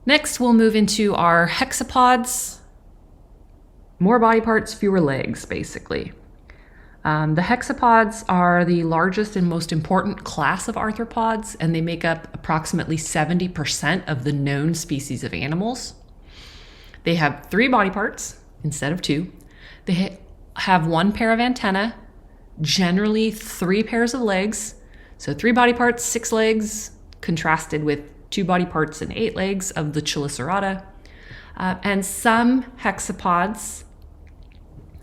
Next, we'll move into our hexapods. More body parts, fewer legs, basically. The hexapods are the largest and most important class of arthropods, and they make up approximately 70% of the known species of animals. They have 3 body parts instead of 2. They have 1 pair of antennae, generally 3 pairs of legs. So 3 body parts, 6 legs, contrasted with 2 body parts and 8 legs of the Chelicerata. And some hexapods,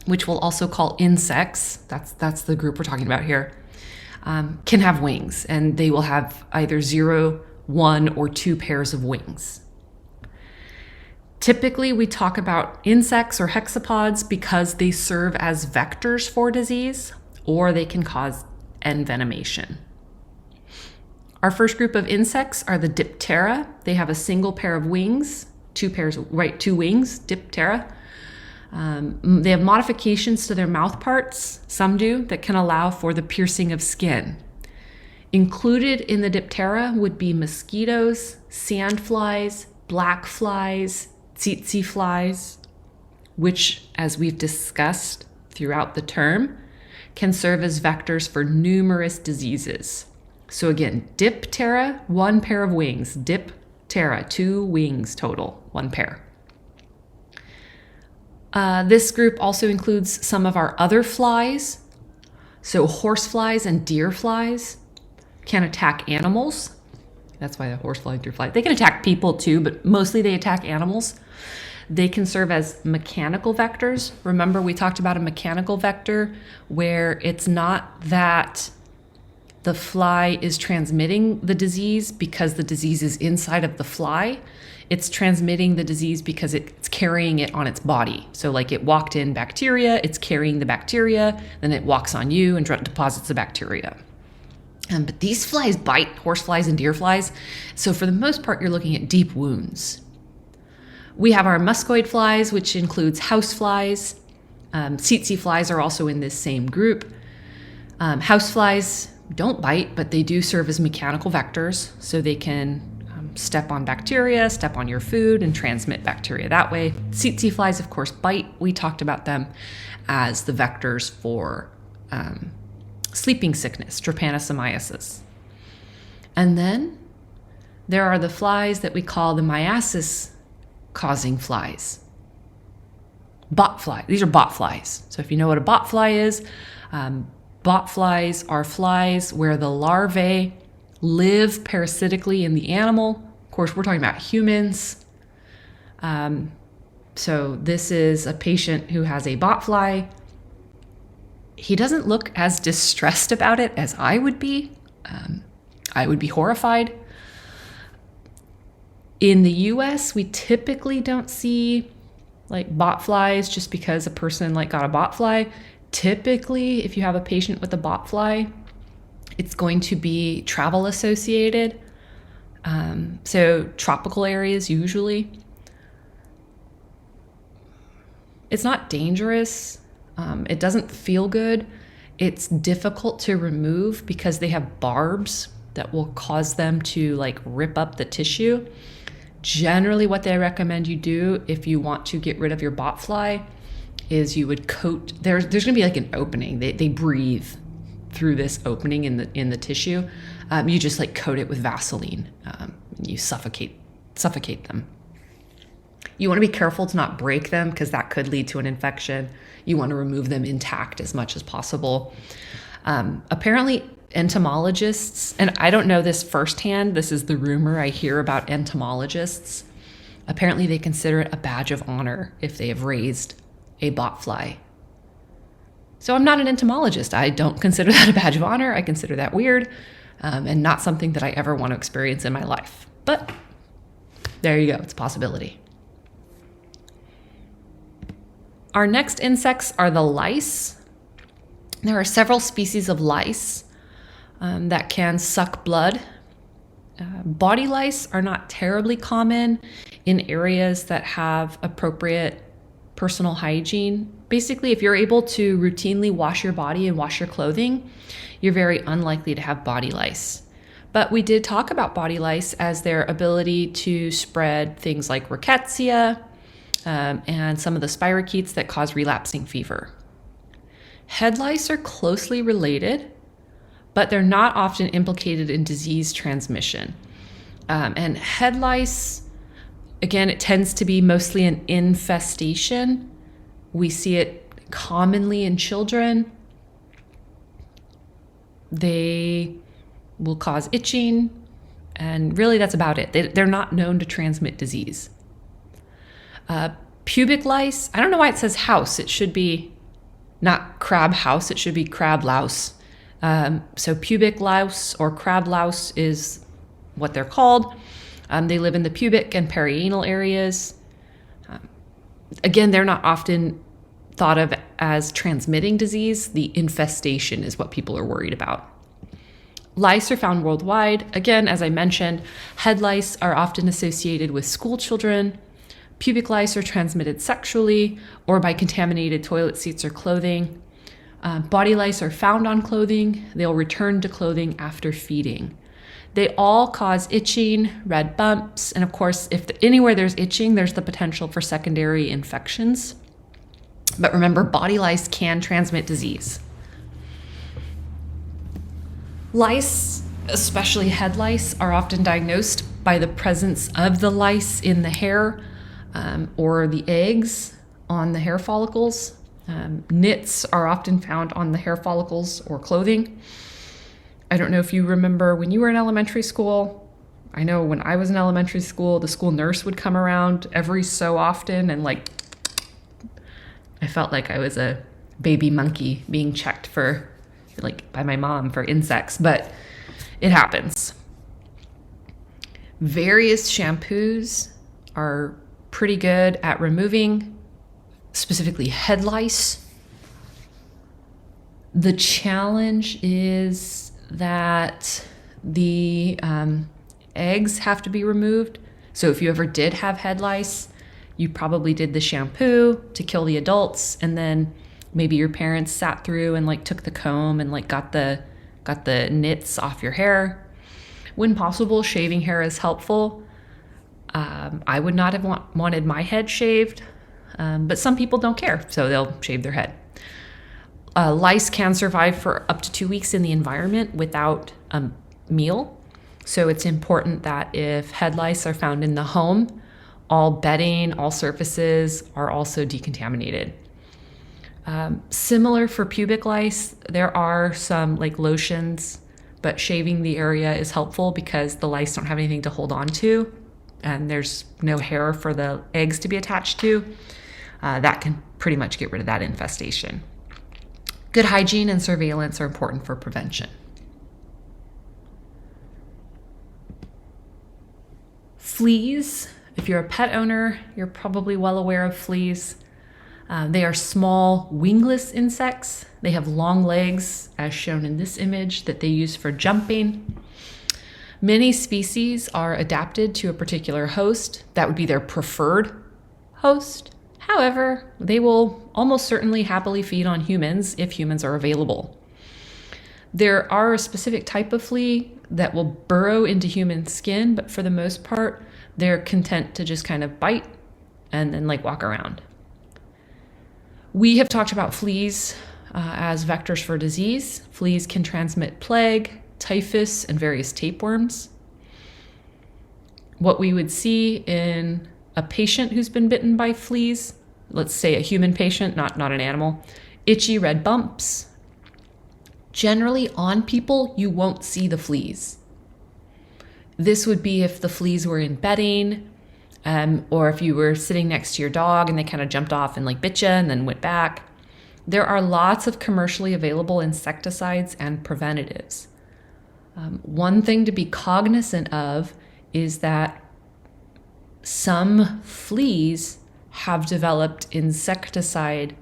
which we'll also call insects, that's the group we're talking about here, can have wings, and they will have either 0, 1, or 2 pairs of wings. Typically, we talk about insects or hexapods because they serve as vectors for disease, or they can cause envenomation. Our first group of insects are the Diptera. They have a single pair of wings, 2 wings, Diptera. They have modifications to their mouth parts, some do, that can allow for the piercing of skin. Included in the Diptera would be mosquitoes, sandflies, black flies, tsetse flies, which, as we've discussed throughout the term, can serve as vectors for numerous diseases. So again, Diptera, 1 pair of wings. Diptera, 2 wings total, 1 pair. This group also includes some of our other flies. So horseflies and deer flies can attack animals. That's why the horsefly and deer fly. They can attack people too, but mostly they attack animals. They can serve as mechanical vectors. Remember, we talked about a mechanical vector where it's not that the fly is transmitting the disease because the disease is inside of the fly. It's transmitting the disease because it's carrying it on its body. So like it walked in bacteria, it's carrying the bacteria, then it walks on you and deposits the bacteria. But these flies bite, horseflies and deer flies. So for the most part, you're looking at deep wounds. We have our muscoid flies, which includes house flies. Tsetse flies are also in this same group. House flies don't bite, but they do serve as mechanical vectors. So they can step on bacteria, step on your food, and transmit bacteria that way. Tsetse flies, of course, bite. We talked about them as the vectors for sleeping sickness, trypanosomiasis. And then there are the flies that we call the myiasis-causing flies. Bot fly. These are bot flies. So if you know what a bot fly is, bot flies are flies where the larvae live parasitically in the animal. Of course, we're talking about humans. So this is a patient who has a bot fly. He doesn't look as distressed about it as I would be. I would be horrified. In the US, we typically don't see like bot flies just because a person like got a bot fly. Typically, if you have a patient with a bot fly, it's going to be travel associated. So tropical areas usually. It's not dangerous. It doesn't feel good. It's difficult to remove because they have barbs that will cause them to like rip up the tissue. Generally, what they recommend you do if you want to get rid of your bot fly is you would coat, there's going to be like an opening. They breathe through this opening in the tissue. You just like coat it with Vaseline. You suffocate them. You want to be careful to not break them because that could lead to an infection. You want to remove them intact as much as possible. Apparently, entomologists, and I don't know this firsthand, this is the rumor I hear about entomologists. Apparently, they consider it a badge of honor if they have raised a bot fly. So I'm not an entomologist. I don't consider that a badge of honor. I consider that weird and not something that I ever want to experience in my life. But there you go. It's a possibility. Our next insects are the lice. There are several species of lice that can suck blood. Body lice are not terribly common in areas that have appropriate personal hygiene. Basically, if you're able to routinely wash your body and wash your clothing, you're very unlikely to have body lice. But we did talk about body lice as their ability to spread things like rickettsia and some of the spirochetes that cause relapsing fever. Head lice are closely related, but they're not often implicated in disease transmission. And head lice, again, it tends to be mostly an infestation. We see it commonly in children. They will cause itching, and really that's about it. They're not known to transmit disease. Pubic lice, I don't know why it says house. It should be not crab house, it should be crab louse. So pubic louse or crab louse is what they're called. They live in the pubic and perianal areas. Again, they're not often thought of as transmitting disease. The infestation is what people are worried about. Lice are found worldwide. Again, as I mentioned, head lice are often associated with school children. Pubic lice are transmitted sexually or by contaminated toilet seats or clothing. Body lice are found on clothing. They'll return to clothing after feeding. They all cause itching, red bumps, and of course, if anywhere there's itching, there's the potential for secondary infections. But remember, body lice can transmit disease. Lice, especially head lice, are often diagnosed by the presence of the lice in the hair or the eggs on the hair follicles. Nits are often found on the hair follicles or clothing. I don't know if you remember when you were in elementary school. I know when I was in elementary school, the school nurse would come around every so often and I felt like I was a baby monkey being checked for by my mom for insects, but it happens. Various shampoos are pretty good at removing specifically head lice. The challenge is that the eggs have to be removed. So if you ever did have head lice, you probably did the shampoo to kill the adults, and then maybe your parents sat through and took the comb and got the nits off your hair. When possible, shaving hair is helpful. I would not have wanted my head shaved, but some people don't care, so they'll shave their head. Lice can survive for up to 2 weeks in the environment without a meal. So it's important that if head lice are found in the home, all bedding, all surfaces are also decontaminated. Similar for pubic lice, there are some lotions, but shaving the area is helpful because the lice don't have anything to hold on to, and there's no hair for the eggs to be attached to. That can pretty much get rid of that infestation. Good hygiene and surveillance are important for prevention. Fleas. If you're a pet owner, you're probably well aware of fleas. They are small, wingless insects. They have long legs, as shown in this image, that they use for jumping. Many species are adapted to a particular host. That would be their preferred host. However, they will almost certainly happily feed on humans if humans are available. There are a specific type of flea that will burrow into human skin, but for the most part, they're content to just kind of bite and then walk around. We have talked about fleas as vectors for disease. Fleas can transmit plague, typhus, and various tapeworms. What we would see in a patient who's been bitten by fleas, let's say a human patient, not an animal, itchy red bumps. Generally on people, you won't see the fleas. This would be if the fleas were in bedding, or if you were sitting next to your dog and they kind of jumped off and bit you and then went back. There are lots of commercially available insecticides and preventatives. One thing to be cognizant of is that some fleas have developed insecticide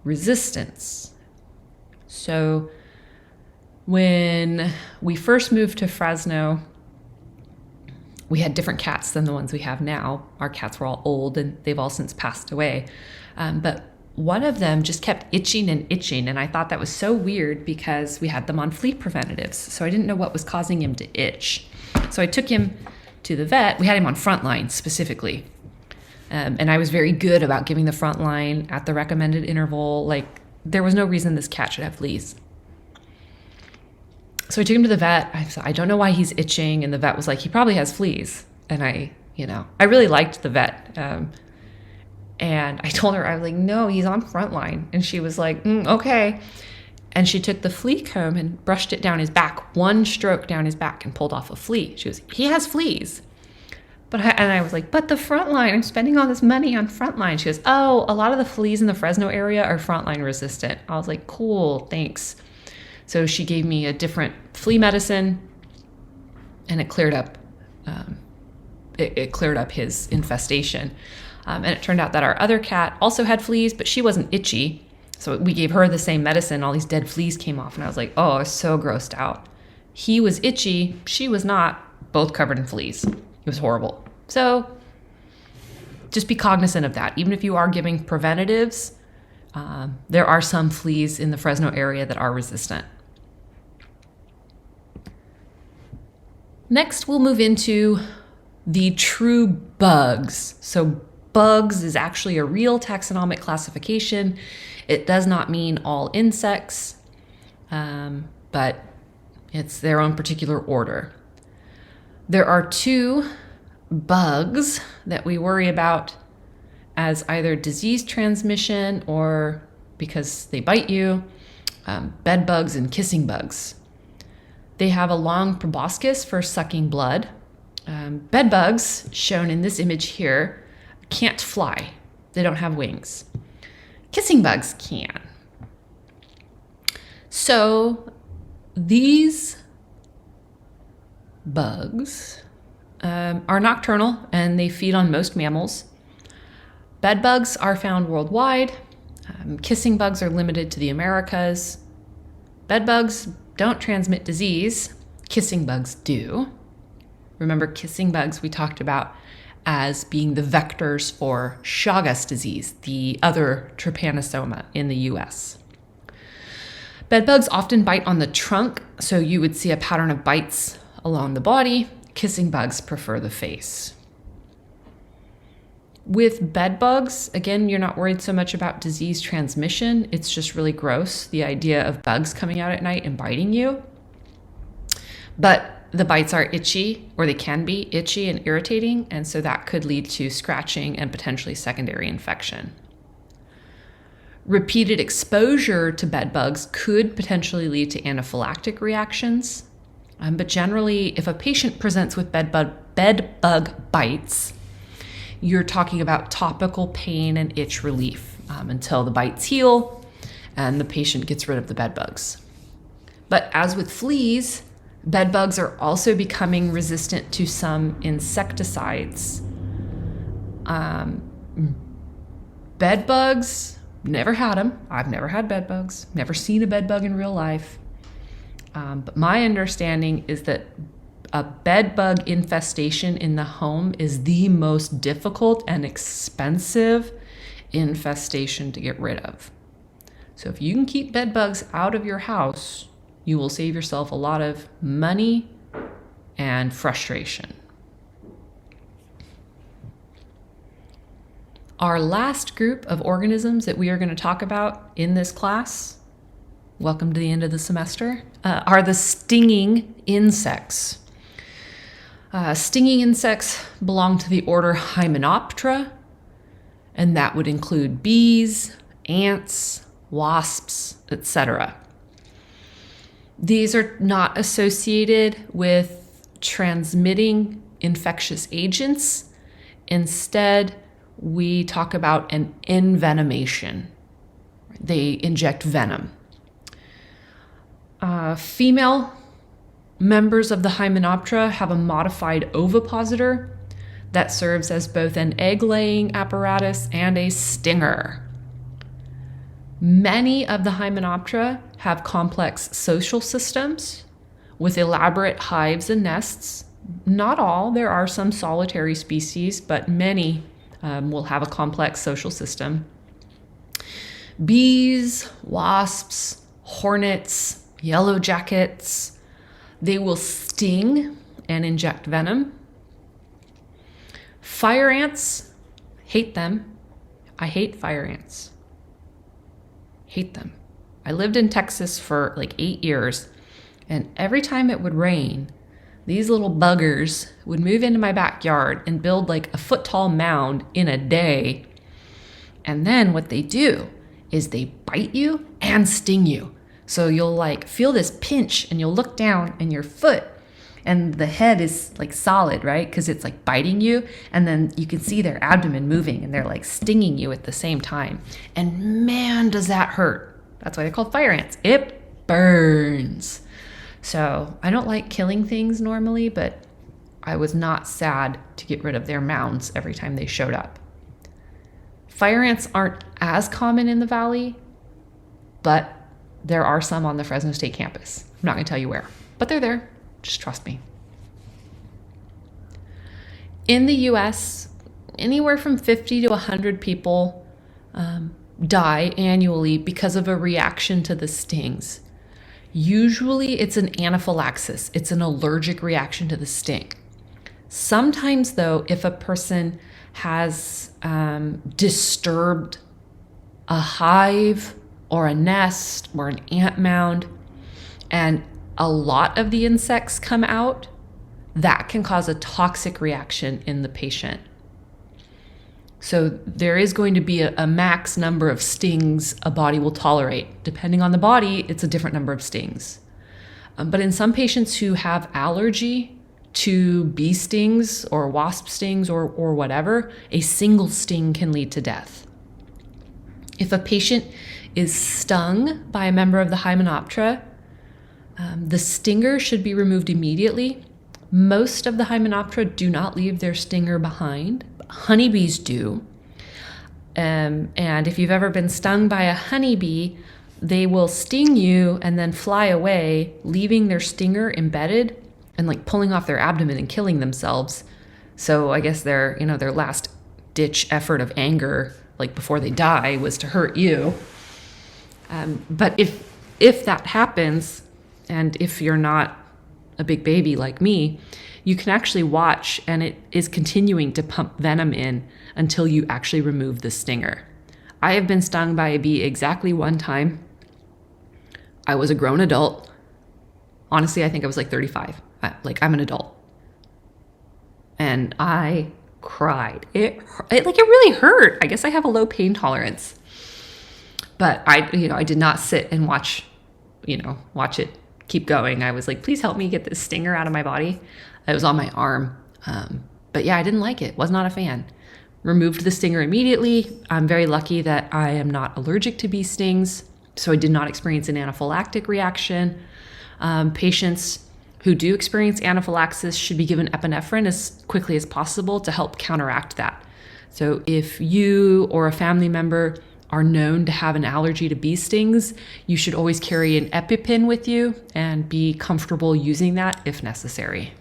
resistance. So when we first moved to Fresno, we had different cats than the ones we have now. Our cats were all old and they've all since passed away. But one of them just kept itching and itching. And I thought that was so weird because we had them on flea preventatives. So I didn't know what was causing him to itch. So I took him to the vet. We had him on Frontline specifically. And I was very good about giving the Frontline at the recommended interval. Like, there was no reason this cat should have fleas. So I took him to the vet. I said, I don't know why he's itching. And the vet was like, he probably has fleas. And I really liked the vet. And I told her, I was like, no, he's on Frontline. And she was like, okay. And she took the flea comb and brushed it down his back, one stroke down his back, and pulled off a flea. She was, he has fleas. And I was like, but the Frontline, I'm spending all this money on Frontline. She goes, oh, a lot of the fleas in the Fresno area are Frontline resistant. I was like, cool, thanks. So she gave me a different flea medicine, and it cleared up. It cleared up his infestation. And it turned out that our other cat also had fleas, but she wasn't itchy. So we gave her the same medicine. All these dead fleas came off, and I was like, oh, I was so grossed out. He was itchy. She was not. Both covered in fleas. It was horrible. So just be cognizant of that. Even if you are giving preventatives, there are some fleas in the Fresno area that are resistant. Next, we'll move into the true bugs. So bugs is actually a real taxonomic classification. It does not mean all insects, but it's their own particular order. There are two bugs that we worry about as either disease transmission or because they bite you, bed bugs and kissing bugs. They have a long proboscis for sucking blood. Bed bugs, shown in this image here, can't fly. They don't have wings. Kissing bugs can. So these bugs are nocturnal and they feed on most mammals. Bed bugs are found worldwide. Kissing bugs are limited to the Americas. Bed bugs don't transmit disease. Kissing bugs do. Remember, kissing bugs we talked about as being the vectors for Chagas disease, the other trypanosoma in the US. Bed bugs often bite on the trunk, so you would see a pattern of bites along the body. Kissing bugs prefer the face. With bed bugs, again, you're not worried so much about disease transmission. It's just really gross, the idea of bugs coming out at night and biting you. But the bites are itchy, or they can be itchy and irritating, and so that could lead to scratching and potentially secondary infection. Repeated exposure to bed bugs could potentially lead to anaphylactic reactions. But generally, if a patient presents with bed bug bites, you're talking about topical pain and itch relief until the bites heal and the patient gets rid of the bed bugs. But as with fleas, bed bugs are also becoming resistant to some insecticides. Bed bugs, never had them. I've never had bed bugs, never seen a bed bug in real life. But my understanding is that a bed bug infestation in the home is the most difficult and expensive infestation to get rid of. So if you can keep bed bugs out of your house, you will save yourself a lot of money and frustration. Our last group of organisms that we are going to talk about in this class, welcome to the end of the semester, are the stinging insects. Stinging insects belong to the order Hymenoptera, and that would include bees, ants, wasps, etc. These are not associated with transmitting infectious agents. Instead, we talk about an envenomation. They inject venom. Female members of the Hymenoptera have a modified ovipositor that serves as both an egg-laying apparatus and a stinger. Many of the Hymenoptera have complex social systems with elaborate hives and nests. Not all, there are some solitary species, but many will have a complex social system. Bees, wasps, hornets, yellow jackets, they will sting and inject venom. Fire ants, hate them. I hate fire ants. Hate them. I lived in Texas for like 8 years, and every time it would rain, these little buggers would move into my backyard and build like a foot-tall mound in a day. And then what they do is they bite you and sting you. So you'll like feel this pinch and you'll look down and your foot and the head is like solid, right? Because it's like biting you, and then you can see their abdomen moving and they're like stinging you at the same time. And man, does that hurt. That's why they're called fire ants. It burns. So I don't like killing things normally, but I was not sad to get rid of their mounds every time they showed up. Fire ants aren't as common in the valley, but there are some on the Fresno State campus. I'm not going to tell you where, but they're there. Just trust me. In the US, anywhere from 50 to 100 people die annually because of a reaction to the stings. Usually it's an anaphylaxis. It's an allergic reaction to the sting. Sometimes though, if a person has disturbed a hive or a nest or an ant mound, and a lot of the insects come out, that can cause a toxic reaction in the patient. So there is going to be a max number of stings a body will tolerate. Depending on the body, it's a different number of stings. But in some patients who have allergy to bee stings or wasp stings or whatever, a single sting can lead to death. If a patient is stung by a member of the Hymenoptera, the stinger should be removed immediately. Most of the Hymenoptera do not leave their stinger behind. Honeybees do. And if you've ever been stung by a honeybee, they will sting you and then fly away, leaving their stinger embedded and like pulling off their abdomen and killing themselves. So I guess their last ditch effort of anger, like before they die, was to hurt you. But if that happens, and if you're not a big baby like me, you can actually watch, and it is continuing to pump venom in until you actually remove the stinger. I have been stung by a bee exactly one time. I was a grown adult. Honestly, I think I was like 35. I'm an adult. And I cried. It really hurt. I guess I have a low pain tolerance. But I did not sit and watch it keep going. I was like, please help me get this stinger out of my body. It was on my arm. But yeah, I didn't like it. Was not a fan. Removed the stinger immediately. I'm very lucky that I am not allergic to bee stings, so I did not experience an anaphylactic reaction. Patients who do experience anaphylaxis should be given epinephrine as quickly as possible to help counteract that. So if you or a family member are known to have an allergy to bee stings, you should always carry an EpiPen with you and be comfortable using that if necessary.